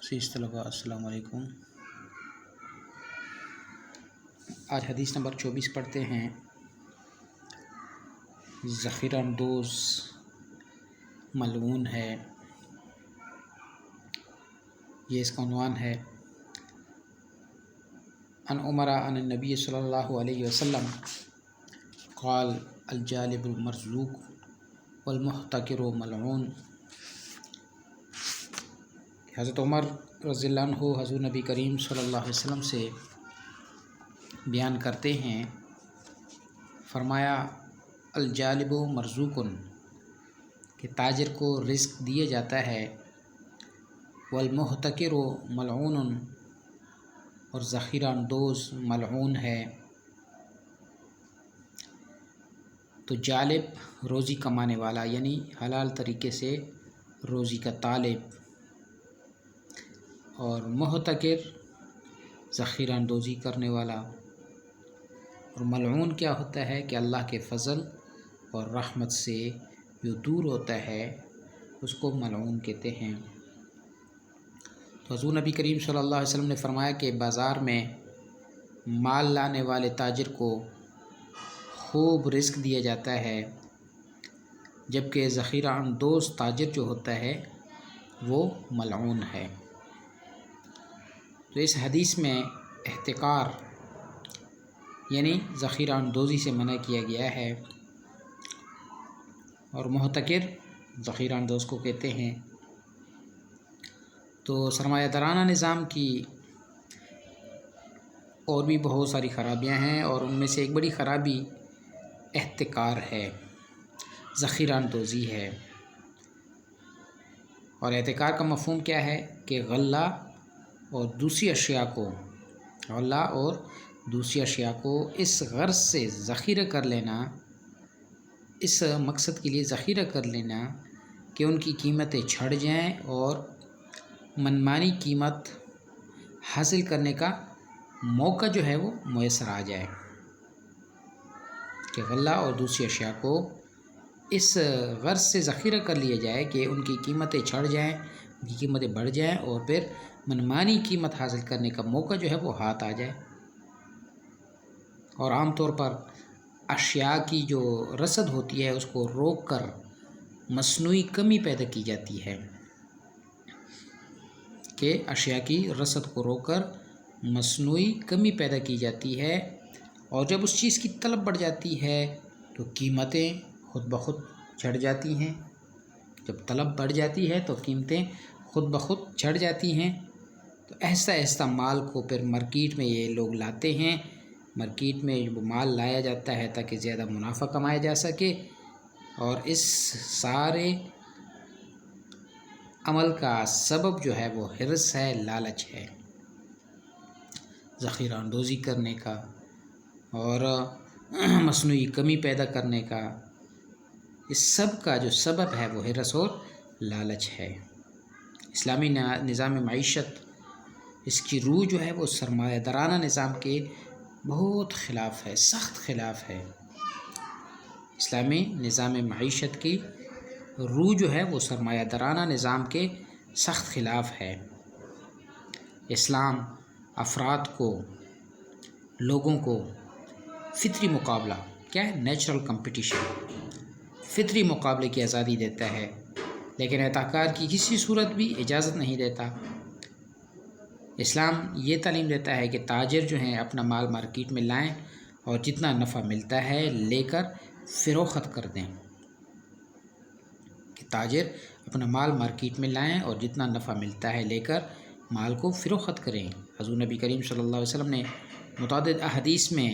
عزیز طلباء السلام علیکم۔ آج حدیث نمبر 24 پڑھتے ہیں۔ ذخیرہ اندوز ملعون ہے، یہ اس کا عنوان ہے۔ عن عمر عن النبی صلی اللہ علیہ وسلم قال الجالب المرزوق والمحتکر ملعون۔ حضرت عمر رضی اللہ عنہ حضور نبی کریم صلی اللہ علیہ وسلم سے بیان کرتے ہیں، فرمایا الجالب مرزوق، کہ تاجر کو رزق دیا جاتا ہے، والمحتکر ملعون، اور ذخیرہ اندوز ملعون ہے۔ تو جالب روزی کمانے والا، یعنی حلال طریقے سے روزی کا طالب، اور محتکر ذخیرہ اندوزی کرنے والا۔ اور ملعون کیا ہوتا ہے کہ اللہ کے فضل اور رحمت سے جو دور ہوتا ہے اس کو ملعون کہتے ہیں۔ تو حضور نبی کریم صلی اللہ علیہ وسلم نے فرمایا کہ بازار میں مال لانے والے تاجر کو خوب رزق دیا جاتا ہے، جبکہ ذخیرہ اندوز تاجر جو ہوتا ہے وہ ملعون ہے۔ تو اس حدیث میں احتکار یعنی ذخیرہ اندوزی سے منع کیا گیا ہے، اور محتکر ذخیرہ اندوز کو کہتے ہیں۔ تو سرمایہ دارانہ نظام کی اور بھی بہت ساری خرابیاں ہیں، اور ان میں سے ایک بڑی خرابی احتکار ہے، ذخیرہ اندوزی ہے۔ اور احتکار کا مفہوم کیا ہے کہ غلہ اور دوسری اشیاء کو اس غرض سے ذخیرہ کر لینا، اس مقصد کے لیے ذخیرہ کر لینا کہ ان کی قیمتیں چھڑ جائیں اور منمانی قیمت حاصل کرنے کا موقع جو ہے وہ میسر آ جائے، کہ غلہ اور دوسری اشیاء کو اس غرض سے ذخیرہ کر لیا جائے کہ ان کی قیمتیں چھڑ جائیں، ان کی قیمتیں بڑھ جائیں، اور پھر منمانی قیمت حاصل کرنے کا موقع جو ہے وہ ہاتھ آ جائے۔ اور عام طور پر اشیاء کی جو رسد ہوتی ہے اس کو روک کر مصنوعی کمی پیدا کی جاتی ہے، کہ اشیاء کی رسد کو روک کر مصنوعی کمی پیدا کی جاتی ہے، اور جب اس چیز کی طلب بڑھ جاتی ہے تو قیمتیں خود بخود چڑھ جاتی ہیں۔ جب طلب بڑھ جاتی ہے تو قیمتیں خود بخود چڑھ جاتی ہیں۔ تو آہستہ آہستہ مال کو پھر مارکیٹ میں یہ لوگ لاتے ہیں، مارکیٹ میں وہ مال لایا جاتا ہے تاکہ زیادہ منافع کمایا جا سکے، اور اس سارے عمل کا سبب جو ہے وہ حرص ہے، لالچ ہے، ذخیرہ اندوزی کرنے کا اور مصنوعی کمی پیدا کرنے کا۔ اس سب کا جو سبب ہے وہ حرص اور لالچ ہے۔ اسلامی نظام معیشت، اس کی روح جو ہے وہ سرمایہ دارانہ نظام کے بہت خلاف ہے، سخت خلاف ہے۔ اسلامی نظام معیشت کی روح جو ہے وہ سرمایہ دارانہ نظام کے سخت خلاف ہے۔ اسلام افراد کو، لوگوں کو فطری مقابلہ، کیا ہے، نیچرل کمپٹیشن، فطری مقابلے کی آزادی دیتا ہے، لیکن احتکار کی کسی صورت بھی اجازت نہیں دیتا۔ اسلام یہ تعلیم دیتا ہے کہ تاجر جو ہیں اپنا مال مارکیٹ میں لائیں اور جتنا نفع ملتا ہے لے کر فروخت کر دیں، کہ تاجر اپنا مال مارکیٹ میں لائیں اور جتنا نفع ملتا ہے لے کر مال کو فروخت کریں۔ حضور نبی کریم صلی اللہ علیہ وسلم نے متعدد احادیث میں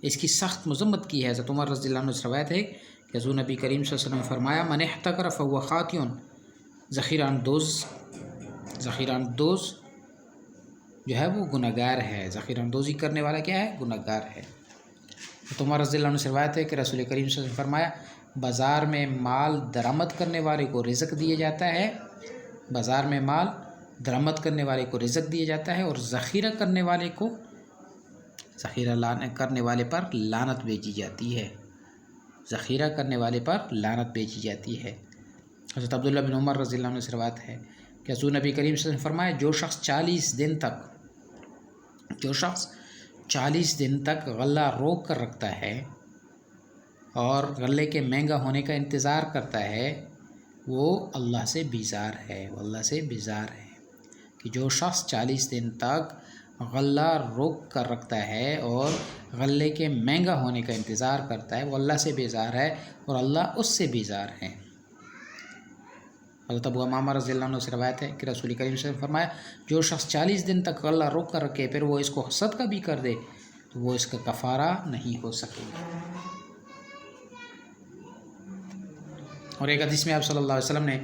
اس کی سخت مذمت کی ہے۔ حضرت عمر رضی اللہ عنہ سے روایت ہے کہ حضور نبی کریم صلی اللہ علیہ وسلم نے فرمایا من احتکر فهو خاطئ، ذخیرہ اندوز جو ہے وہ گناہ گار ہے، ذخیرہ اندوزی کرنے والا کیا ہے، گناہ گار ہے۔ حضرت عمر رضی اللہ عنہ سے روایت ہے کہ رسول کریم صلی اللہ علیہ وسلم نے فرمایا بازار میں مال درآمد کرنے والے کو رزق دیا جاتا ہے، بازار میں مال درآمد کرنے والے کو رزق دیا جاتا ہے، اور ذخیرہ کرنے والے پر لعنت بھیجی جاتی ہے، ذخیرہ کرنے والے پر لعنت بھیجی جاتی ہے۔ حضرت عبداللہ بن عمر رضی اللہ عنہ سے روایت ہے کہ حضور نبی کریم صلی اللہ علیہ وسلم نے فرمایا جو شخص 40 دن تک غلہ روک کر رکھتا ہے اور غلے کے مہنگا ہونے کا انتظار کرتا ہے وہ اللہ سے بیزار ہے، کہ جو شخص 40 دن تک غلہ روک کر رکھتا ہے اور غلے کے مہنگا ہونے کا انتظار کرتا ہے وہ اللہ سے بیزار ہے اور اللہ اس سے بیزار ہے۔ حضرت ابو امامہ رضی اللہ عنہ سے روایت ہے کہ رسول کریم صلی اللہ علیہ وسلم نے فرمایا جو شخص 40 دن تک غلہ روک کر رکھے پھر وہ اس کو صدقہ بھی کر دے تو وہ اس کا کفارہ نہیں ہو سکے گا۔ اور ایک حدیث میں آپ صلی اللہ علیہ وسلم نے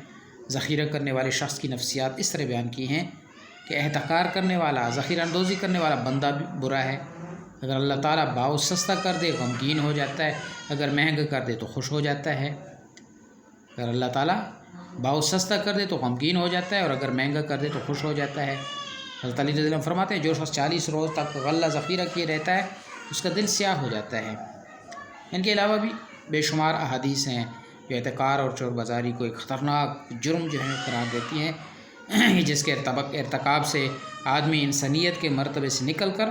ذخیرہ کرنے والے شخص کی نفسیات اس طرح بیان کی ہیں کہ احتکار کرنے والا، ذخیرہ اندوزی کرنے والا بندہ بھی برا ہے۔ اگر اللہ تعالیٰ باؤ سستا کر دے غمگین ہو جاتا ہے، اگر مہنگا کر دے تو خوش ہو جاتا ہے۔ اگر اللہ تعالیٰ باؤ سستا کر دے تو غمگین ہو جاتا ہے اور اگر مہنگا کر دے تو خوش ہو جاتا ہے۔ حضرت علی رضی اللہ عنہ فرماتے ہیں جو شخص 40 روز تک غلہ ذخیرہ کیے رہتا ہے اس کا دل سیاہ ہو جاتا ہے۔ ان کے علاوہ بھی بے شمار احادیث ہیں جو احتکار اور چور بازاری کو ایک خطرناک جرم جو ہے قرار دیتی ہیں، جس کے ارتکاب سے آدمی انسانیت کے مرتبے سے نکل کر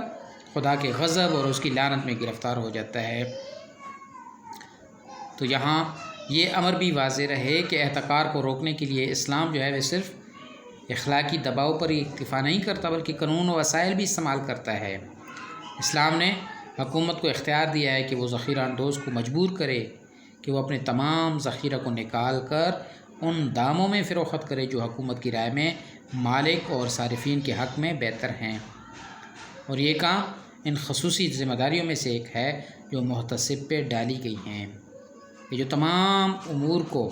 خدا کے غضب اور اس کی لعنت میں گرفتار ہو جاتا ہے۔ تو یہاں یہ امر بھی واضح رہے کہ احتکار کو روکنے کے لیے اسلام جو ہے وہ صرف اخلاقی دباؤ پر ہی اکتفا نہیں کرتا بلکہ قانون و وسائل بھی استعمال کرتا ہے۔ اسلام نے حکومت کو اختیار دیا ہے کہ وہ ذخیرہ اندوز کو مجبور کرے کہ وہ اپنے تمام ذخیرہ کو نکال کر ان داموں میں فروخت کرے جو حکومت کی رائے میں مالک اور صارفین کے حق میں بہتر ہیں، اور یہ کام ان خصوصی ذمہ داریوں میں سے ایک ہے جو محتسب پہ ڈالی گئی ہیں، یہ جو تمام امور کو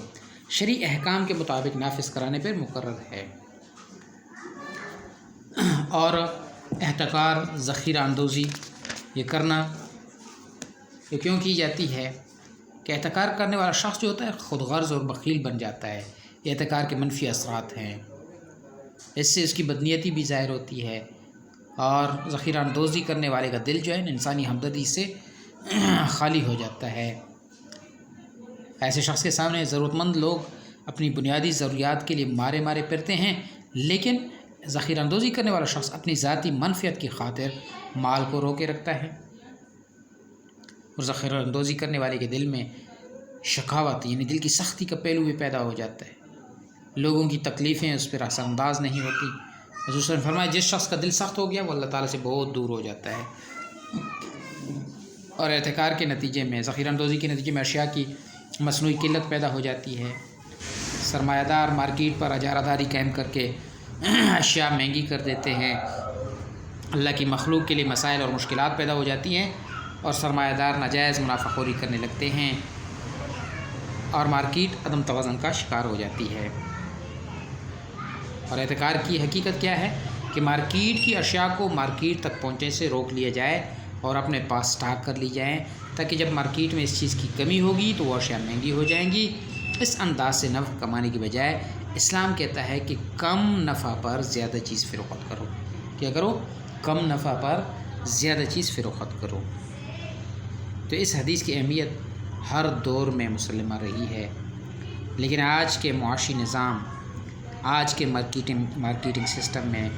شرعی احکام کے مطابق نافذ کرانے پر مقرر ہے۔ اور احتکار، ذخیرہ اندوزی یہ کرنا یہ کیوں کی جاتی ہے کہ احتکار کرنے والا شخص جو ہوتا ہے خود غرض اور بخیل بن جاتا ہے۔ یہ احتکار کے منفی اثرات ہیں، اس سے اس کی بدنیتی بھی ظاہر ہوتی ہے اور ذخیرہ اندوزی کرنے والے کا دل جو ہے انسانی ہمدردی سے خالی ہو جاتا ہے۔ ایسے شخص کے سامنے ضرورت مند لوگ اپنی بنیادی ضروریات کے لیے مارے پھرتے ہیں، لیکن ذخیرہ اندوزی کرنے والا شخص اپنی ذاتی منفعت کی خاطر مال کو روکے رکھتا ہے، اور ذخیرہ اندوزی کرنے والے کے دل میں شقاوت یعنی دل کی سختی کا پہلو بھی پیدا ہو جاتا ہے، لوگوں کی تکلیفیں اس پر اثر انداز نہیں ہوتی۔ حضور صلی اللہ علیہ وسلم نے فرمایا جس شخص کا دل سخت ہو گیا وہ اللہ تعالیٰ سے بہت دور ہو جاتا ہے۔ اور احتکار کے نتیجے میں، ذخیرہ اندوزی کے نتیجے میں اشیاء کی مصنوعی قلت پیدا ہو جاتی ہے، سرمایہ دار مارکیٹ پر اجارہ داری قائم کر کے اشیاء مہنگی کر دیتے ہیں، اللہ کی مخلوق کے لیے مسائل اور مشکلات پیدا ہو جاتی ہیں اور سرمایہ دار ناجائز منافع خوری کرنے لگتے ہیں اور مارکیٹ عدم توازن کا شکار ہو جاتی ہے۔ اور احتکار کی حقیقت کیا ہے کہ مارکیٹ کی اشیاء کو مارکیٹ تک پہنچنے سے روک لیا جائے اور اپنے پاس سٹاک کر لی جائیں تاکہ جب مارکیٹ میں اس چیز کی کمی ہوگی تو وہ اشیاء مہنگی ہو جائیں گی۔ اس انداز سے نفع کمانے کی بجائے اسلام کہتا ہے کہ کم نفع پر زیادہ چیز فروخت کرو۔ کیا کرو؟ کم نفع پر زیادہ چیز فروخت کرو۔ تو اس حدیث کی اہمیت ہر دور میں مسلمہ رہی ہے، لیکن آج کے معاشی نظام، آج کے مارکیٹنگ سسٹم میں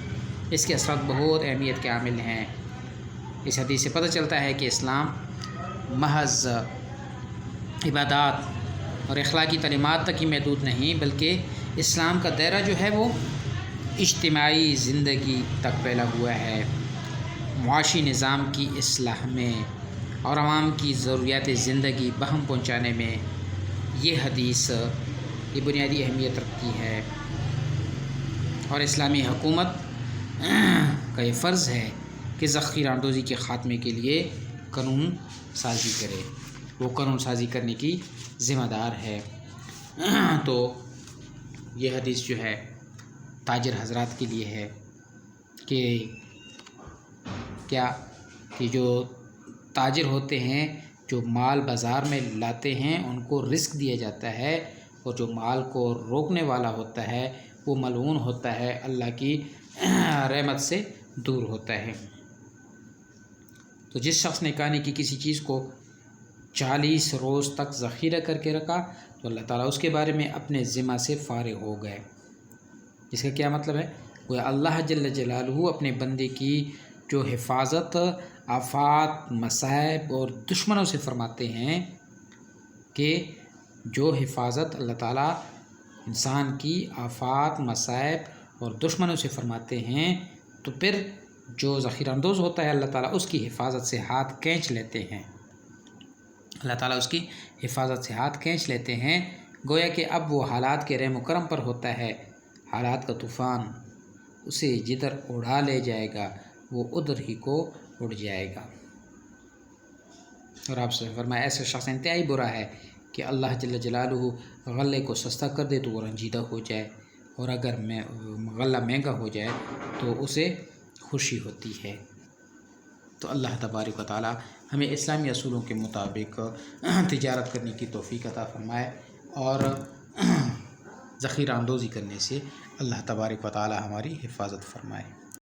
اس کے اثرات بہت اہمیت کے عامل ہیں۔ اس حدیث سے پتہ چلتا ہے کہ اسلام محض عبادات اور اخلاقی تعلیمات تک ہی محدود نہیں بلکہ اسلام کا دائرہ جو ہے وہ اجتماعی زندگی تک پھیلا ہوا ہے۔ معاشی نظام کی اصلاح میں اور عوام کی ضروریات زندگی بہم پہنچانے میں یہ حدیث یہ بنیادی اہمیت رکھتی ہے، اور اسلامی حکومت کا یہ فرض ہے کہ ذخیرہ اندوزی کے خاتمے کے لیے قانون سازی کرے، وہ قانون سازی کرنے کی ذمہ دار ہے۔ تو یہ حدیث جو ہے تاجر حضرات کے لیے ہے کہ کیا کہ جو تاجر ہوتے ہیں جو مال بازار میں لاتے ہیں ان کو رزق دیا جاتا ہے، اور جو مال کو روکنے والا ہوتا ہے وہ ملعون ہوتا ہے، اللہ کی رحمت سے دور ہوتا ہے۔ تو جس شخص نے کہانی کی کسی چیز کو 40 روز تک ذخیرہ کر کے رکھا تو اللہ تعالیٰ اس کے بارے میں اپنے ذمہ سے فارغ ہو گئے، جس کا کیا مطلب ہے؟ وہ اللہ جل جلالہ اپنے بندے کی جو حفاظت آفات، مصائب اور دشمنوں سے فرماتے ہیں، کہ جو حفاظت اللہ تعالیٰ انسان کی آفات، مصائب اور دشمنوں سے فرماتے ہیں، تو پھر جو ذخیرہ اندوز ہوتا ہے اللہ تعالیٰ اس کی حفاظت سے ہاتھ کھینچ لیتے ہیں، اللہ تعالیٰ اس کی حفاظت سے ہاتھ کھینچ لیتے ہیں، گویا کہ اب وہ حالات کے رحم و کرم پر ہوتا ہے، حالات کا طوفان اسے جدھر اڑا لے جائے گا وہ ادھر ہی کو اڑ جائے گا۔ اور آپ سے فرمایا ایسا شخص انتہائی برا ہے کہ اللہ جل جلالہ غلے کو سستا کر دے تو وہ رنجیدہ ہو جائے، اور اگر غلہ مہنگا ہو جائے تو اسے خوشی ہوتی ہے۔ تو اللہ تبارک و تعالی ہمیں اسلامی اصولوں کے مطابق تجارت کرنے کی توفیق عطا فرمائے، اور ذخیرہ اندوزی کرنے سے اللہ تبارک و تعالی ہماری حفاظت فرمائے۔